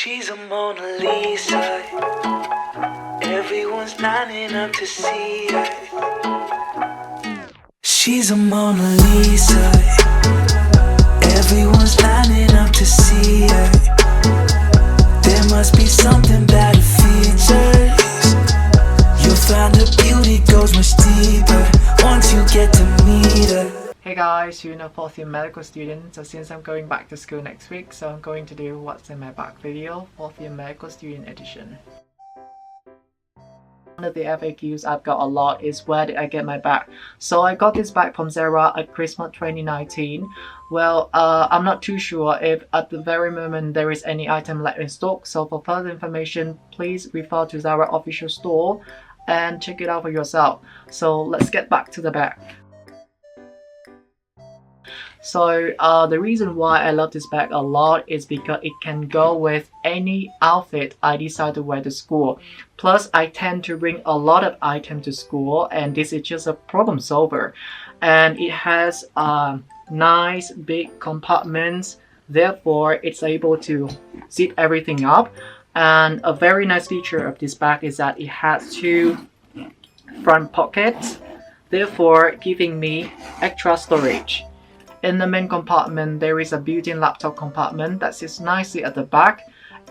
She's a Mona Lisa. Everyone's lining up to see her. She's a Mona Lisa. Everyone's lining up to see her. There must be something about her features. You'll find her beauty goes much deeper once you get to meet her. Hey guys, you're a fourth year medical student. So since I'm going back to school next week, so I'm going to do what's in my bag video, fourth year medical student edition. One of the FAQs I've got a lot is where did I get my bag? So I got this bag from Zara at Christmas 2019. Well, I'm not too sure if at the very moment there is any item left in stock. So for further information, please refer to Zara official store and check it out for yourself. So let's get back to the bag. So the reason why I love this bag a lot is because it can go with any outfit I decide to wear to school. Plus, I tend to bring a lot of items to school, and this is just a problem solver. And it has nice big compartments, therefore it's able to zip everything up. And a very nice feature of this bag is that it has two front pockets, therefore giving me extra storage. In the main compartment, there is a built-in laptop compartment that sits nicely at the back.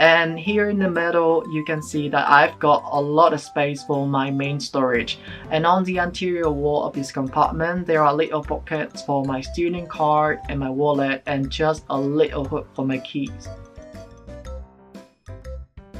And here in the middle, you can see that I've got a lot of space for my main storage. And on the anterior wall of this compartment, there are little pockets for my student card and my wallet, and just a little hook for my keys.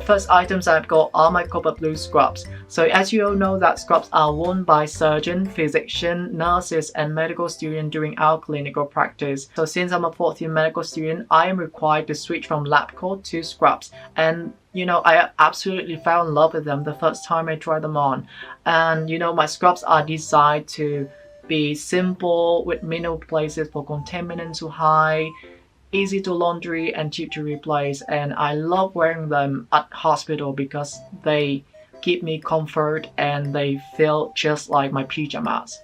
First items I've got are my copper blue scrubs. So as you all know that scrubs are worn by surgeons, physicians, nurses and medical students during our clinical practice. So since I'm a fourth year medical student, I am required to switch from lab coat to scrubs. And I absolutely fell in love with them the first time I tried them on. And my scrubs are designed to be simple with minimal places for contaminants to hide, easy to laundry and cheap to replace, and I love wearing them at hospital because they give me comfort and they feel just like my pajamas.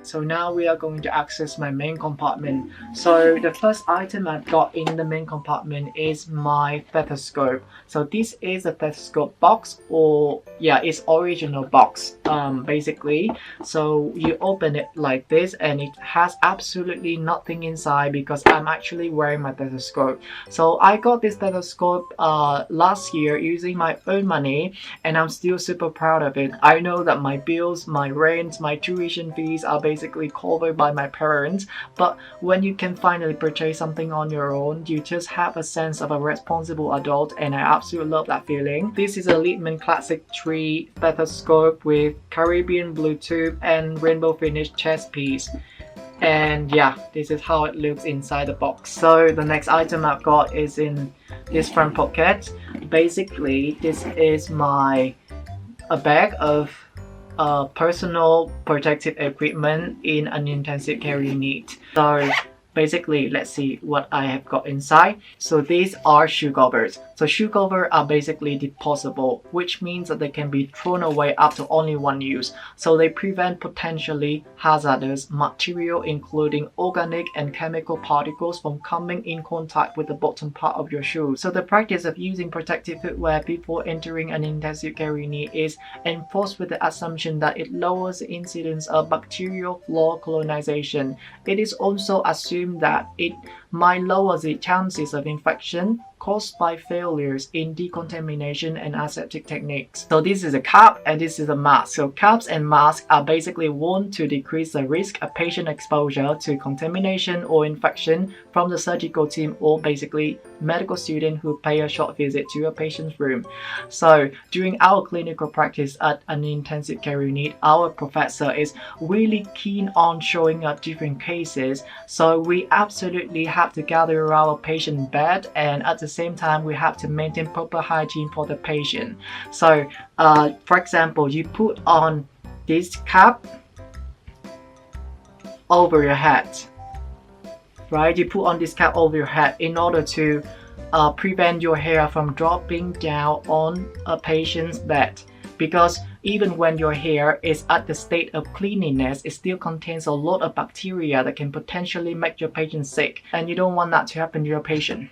So now we are going to access my main compartment. So the first item I've got in the main compartment is my stethoscope. So this is a stethoscope box, or it's original box basically. So you open it like this and it has absolutely nothing inside because I'm actually wearing my stethoscope. So I got this stethoscope last year using my own money, and I'm still super proud of it. I know that my bills, my rent, my tuition fees are basically covered by my parents, but when you can finally purchase something on your own, you just have a sense of a responsible adult, and I absolutely love that feeling. This is a Liebman Classic 3 stethoscope with Caribbean Bluetooth and rainbow finish chest piece. And this is how it looks inside the box. So the next item I've got is in this front pocket. Basically, this is a bag of personal protective equipment in an intensive care unit. So basically, let's see what I have got inside. So these are shoe covers. So shoe covers are basically disposable, which means that they can be thrown away after only one use. So they prevent potentially hazardous material, including organic and chemical particles, from coming in contact with the bottom part of your shoe. So the practice of using protective footwear before entering an intensive care unit is enforced with the assumption that it lowers the incidence of bacterial floor colonization. It is also assumed that it might lower the chances of infection caused by failures in decontamination and aseptic techniques. So this is a cap and this is a mask. So caps and masks are basically worn to decrease the risk of patient exposure to contamination or infection from the surgical team, or basically medical student who pay a short visit to a patient's room. So during our clinical practice at an intensive care unit, our professor is really keen on showing us different cases. So we absolutely have to gather around our patient bed, and at the same time we have to maintain proper hygiene for the patient. So for example, you put on this cap over your head, right? You put on this cap over your head in order to prevent your hair from dropping down on a patient's bed, because even when your hair is at the state of cleanliness, it still contains a lot of bacteria that can potentially make your patient sick, and you don't want that to happen to your patient.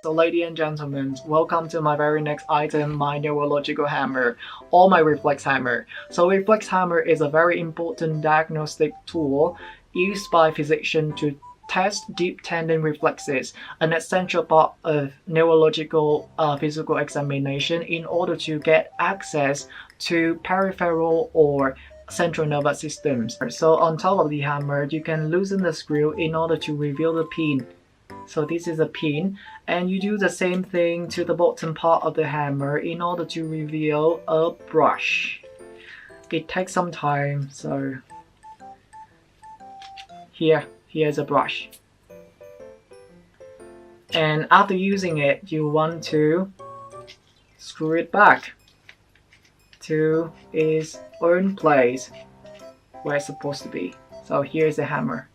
So ladies and gentlemen, welcome to my very next item, my neurological hammer or my reflex hammer. So reflex hammer is a very important diagnostic tool used by physicians to test deep tendon reflexes, an essential part of neurological physical examination in order to get access to peripheral or central nervous systems. So on top of the hammer, you can loosen the screw in order to reveal the pin. So this is a pin, and you do the same thing to the bottom part of the hammer in order to reveal a brush. It takes some time, so here's a brush. And after using it, you want to screw it back to its own place where it's supposed to be. So here's the hammer.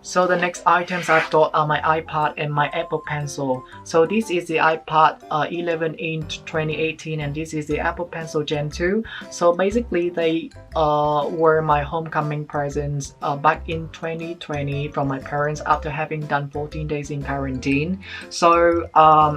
So the next items I've got are my iPad and my Apple Pencil. So this is the iPad 11-inch 2018 and this is the Apple Pencil Gen 2. So basically they were my homecoming presents back in 2020 from my parents after having done 14 days in quarantine. So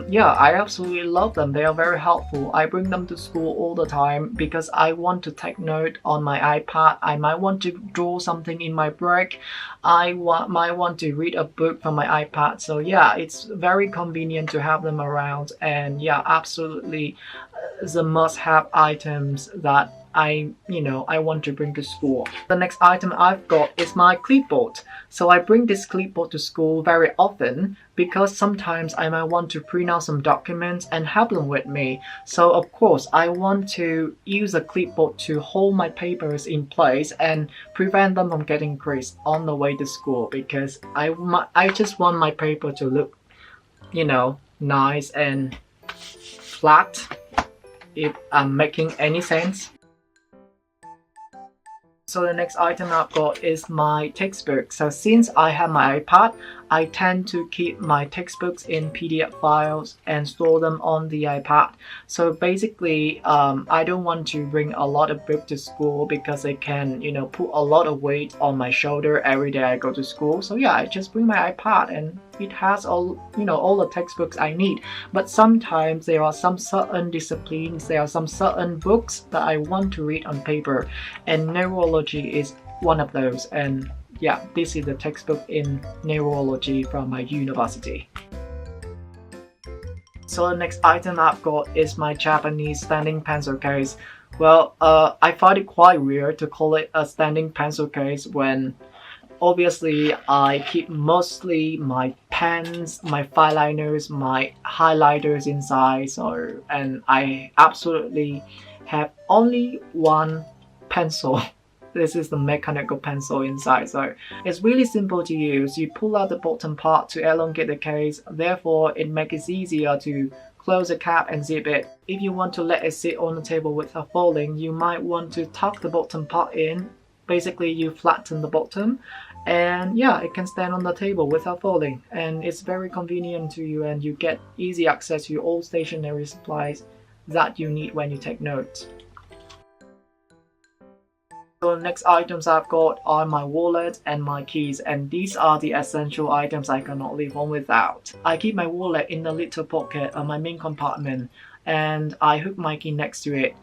yeah, I absolutely love them. They are very helpful. I bring them to school all the time because I want to take note on my iPad. I might want to draw something in my break. I might want to read a book from my iPad. So yeah, it's very convenient to have them around, and yeah, absolutely the must-have items that I want to bring to school. The next item I've got is my clipboard. So I bring this clipboard to school very often because sometimes I might want to print out some documents and have them with me. So of course I want to use a clipboard to hold my papers in place and prevent them from getting creased on the way to school, because I just want my paper to look, nice and flat, if I'm making any sense. So the next item I've got is my textbook. So since I have my iPad, I tend to keep my textbooks in PDF files and store them on the iPad. So basically, I don't want to bring a lot of books to school because it can, put a lot of weight on my shoulder every day I go to school. So yeah, I just bring my iPad and it has all the textbooks I need. But sometimes there are some certain disciplines, there are some certain books that I want to read on paper, and neurology is one of those. And yeah, this is the textbook in neurology from my university. So the next item I've got is my Japanese standing pencil case. Well, I find it quite weird to call it a standing pencil case when obviously I keep mostly my pens, my fine liners, my highlighters inside. So, and I absolutely have only one pencil. This is the mechanical pencil inside, so it's really simple to use. You pull out the bottom part to elongate the case, therefore it makes it easier to close the cap and zip it. If you want to let it sit on the table without folding, you might want to tuck the bottom part in. Basically, you flatten the bottom, and yeah, it can stand on the table without folding, and it's very convenient to you, and you get easy access to all stationery supplies that you need when you take notes. So the next items I've got are my wallet and my keys, and these are the essential items I cannot live on without. I keep my wallet in the little pocket of my main compartment, and I hook my key next to it.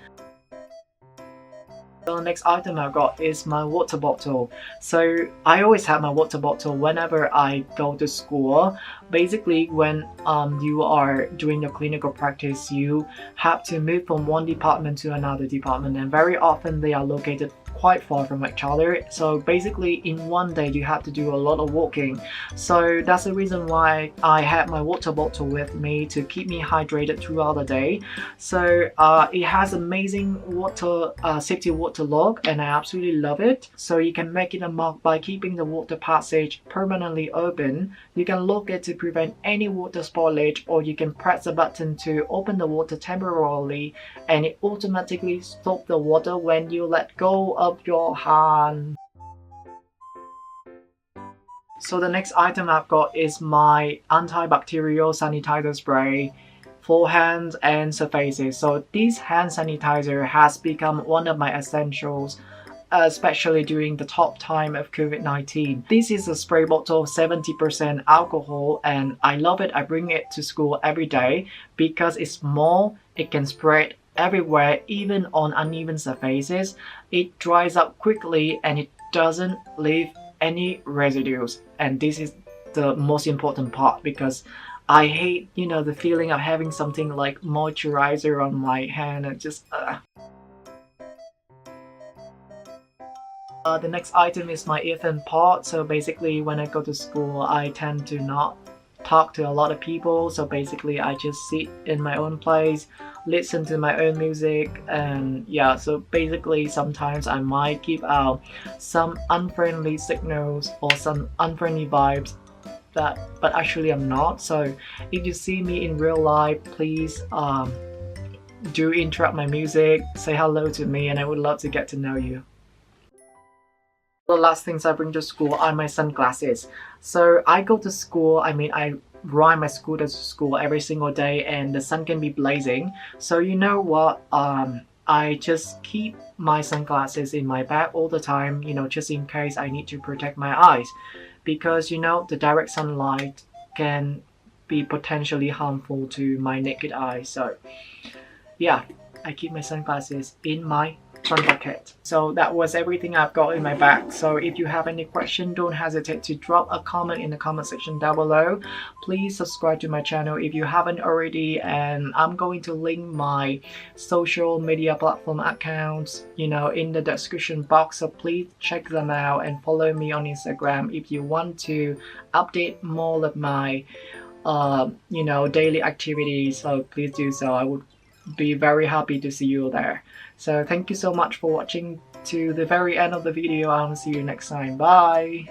So the next item I've got is my water bottle. So I always have my water bottle whenever I go to school. Basically, when you are doing your clinical practice, you have to move from one department to another department, and very often they are located quite far from each other. So basically in one day you have to do a lot of walking. So that's the reason why I have my water bottle with me to keep me hydrated throughout the day. So it has amazing water safety water lock, and I absolutely love it. So you can make it a mark by keeping the water passage permanently open. You can lock it to prevent any water spoilage, or you can press the button to open the water temporarily, and it automatically stops the water when you let go of your hand. So the next item I've got is my antibacterial sanitizer spray for hands and surfaces. So this hand sanitizer has become one of my essentials especially during the top time of COVID-19. This is a spray bottle of 70% alcohol, and I love it. I bring it to school every day because it's small, it can spread everywhere, even on uneven surfaces. It dries up quickly and it doesn't leave any residues, and this is the most important part because I hate, the feeling of having something like moisturizer on my hand and just The next item is my earphone pod. So basically when I go to school, I tend to not talk to a lot of people. So basically I just sit in my own place, listen to my own music, and yeah, so basically sometimes I might give out some unfriendly signals or some unfriendly vibes but actually I'm not. So if you see me in real life, please do interrupt my music, say hello to me, and I would love to get to know you. The last things I bring to school are my sunglasses. So I go to school, I ride my scooter to school every single day, and the sun can be blazing. So you know what, I just keep my sunglasses in my bag all the time, just in case I need to protect my eyes. Because the direct sunlight can be potentially harmful to my naked eye. So yeah, I keep my sunglasses in my front pocket. So that was everything I've got in my bag. So if you have any question, don't hesitate to drop a comment in the comment section down below. Please subscribe to my channel if you haven't already, and I'm going to link my social media platform accounts in the description box, so please check them out and follow me on Instagram if you want to update more of my daily activities. So please do so. I would be very happy to see you there. So thank you so much for watching to the very end of the video. I'll see you next time. Bye.